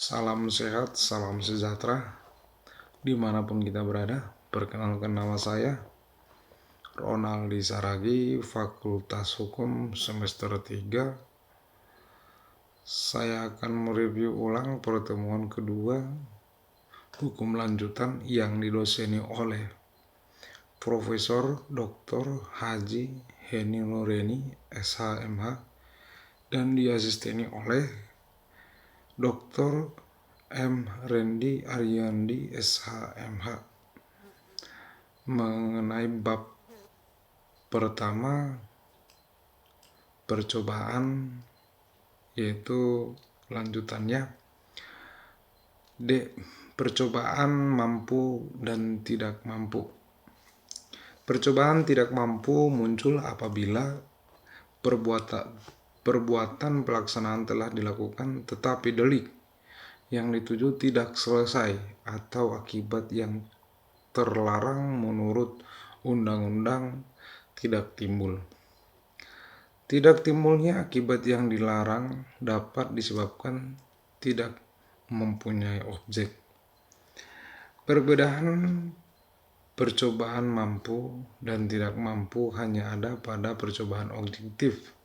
Salam sehat, salam sejahtera, dimanapun kita berada. Perkenalkan, nama saya Ronaldi Saragi, Fakultas Hukum semester 3. Saya akan mereview ulang pertemuan kedua hukum lanjutan yang didoseni oleh Profesor Dr. Haji Heni Nureni, SHMH, dan diasisteni oleh Dr. M. Rendi Aryandi, SHMH, mengenai bab pertama, percobaan, yaitu lanjutannya D. Percobaan mampu dan tidak mampu. Percobaan tidak mampu muncul apabila perbuatan pelaksanaan telah dilakukan tetapi delik yang dituju tidak selesai atau akibat yang terlarang menurut undang-undang tidak timbul. Tidak timbulnya akibat yang dilarang dapat disebabkan tidak mempunyai objek. Perbedaan percobaan mampu dan tidak mampu hanya ada pada percobaan objektif,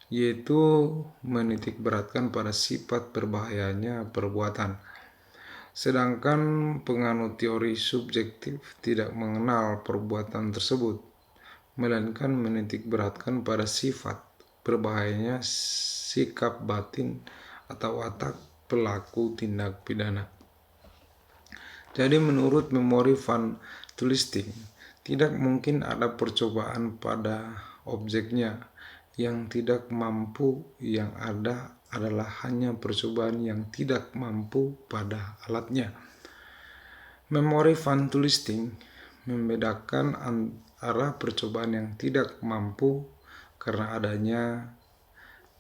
yaitu menitikberatkan pada sifat berbahayanya perbuatan. Sedangkan penganut teori subjektif tidak mengenal perbuatan tersebut, melainkan menitikberatkan pada sifat berbahayanya sikap batin atau watak pelaku tindak pidana. Jadi menurut memori Van Tulisting, tidak mungkin ada percobaan pada objeknya yang tidak mampu, yang ada adalah hanya percobaan yang tidak mampu pada alatnya. Memori Van Tulisting membedakan antara percobaan yang tidak mampu karena adanya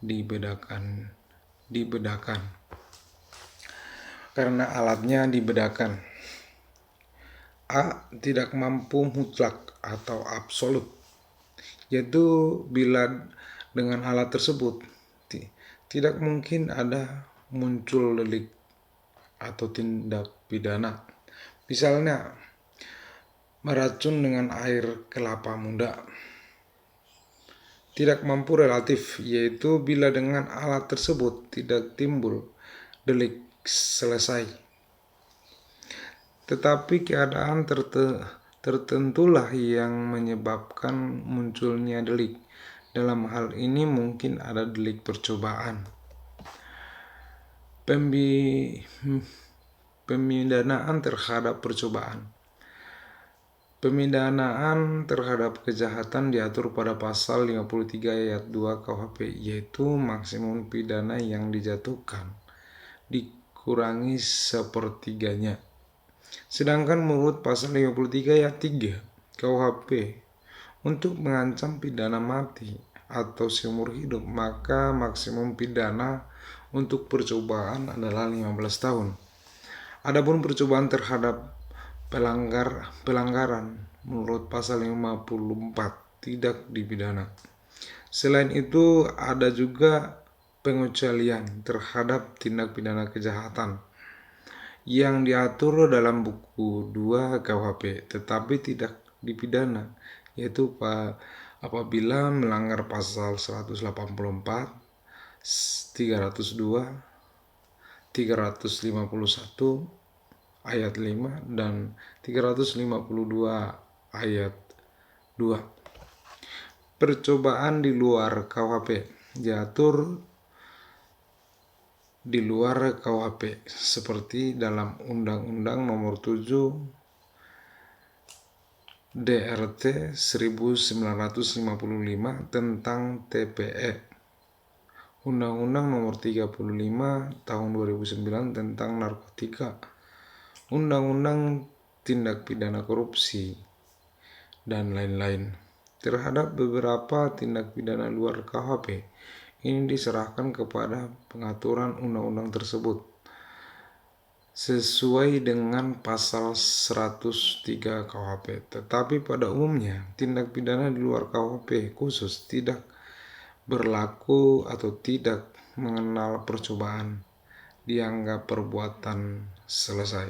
dibedakan karena alatnya dibedakan. A. Tidak mampu mutlak atau absolut, yaitu bila dengan alat tersebut tidak mungkin ada muncul delik atau tindak pidana. Misalnya meracun dengan air kelapa muda. Tidak mampu relatif, yaitu bila dengan alat tersebut tidak timbul delik selesai, tetapi keadaan tertentulah yang menyebabkan munculnya delik. Dalam hal ini mungkin ada delik percobaan. Pemidanaan terhadap percobaan. Pemidanaan terhadap kejahatan diatur pada pasal 53 ayat 2 KUHP, yaitu maksimum pidana yang dijatuhkan dikurangi sepertiganya. Sedangkan menurut pasal 53 ayat 3 KUHP, untuk mengancam pidana mati atau seumur hidup, maka maksimum pidana untuk percobaan adalah 15 tahun. Adapun percobaan terhadap pelanggaran menurut pasal 54 tidak dipidana. Selain itu ada juga pengecualian terhadap tindak pidana kejahatan yang diatur dalam buku 2 KUHP tetapi tidak dipidana, yaitu apabila melanggar pasal 184, 302, 351 ayat 5 dan 352 ayat 2. Percobaan di luar KUHP diatur di luar KUHP seperti dalam Undang-Undang Nomor 7 DRT 1955 tentang TPE, Undang-Undang Nomor 35 Tahun 2009 tentang narkotika, Undang-Undang Tindak Pidana Korupsi, dan lain-lain. Terhadap beberapa tindak pidana luar KUHP, ini diserahkan kepada pengaturan undang-undang tersebut sesuai dengan pasal 103 KUHP. Tetapi pada umumnya tindak pidana di luar KUHP khusus tidak berlaku atau tidak mengenal percobaan dianggap perbuatan selesai.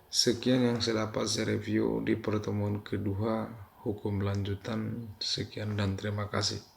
Sekian yang saya dapat saya review di pertemuan kedua hukum lanjutan. Sekian dan terima kasih.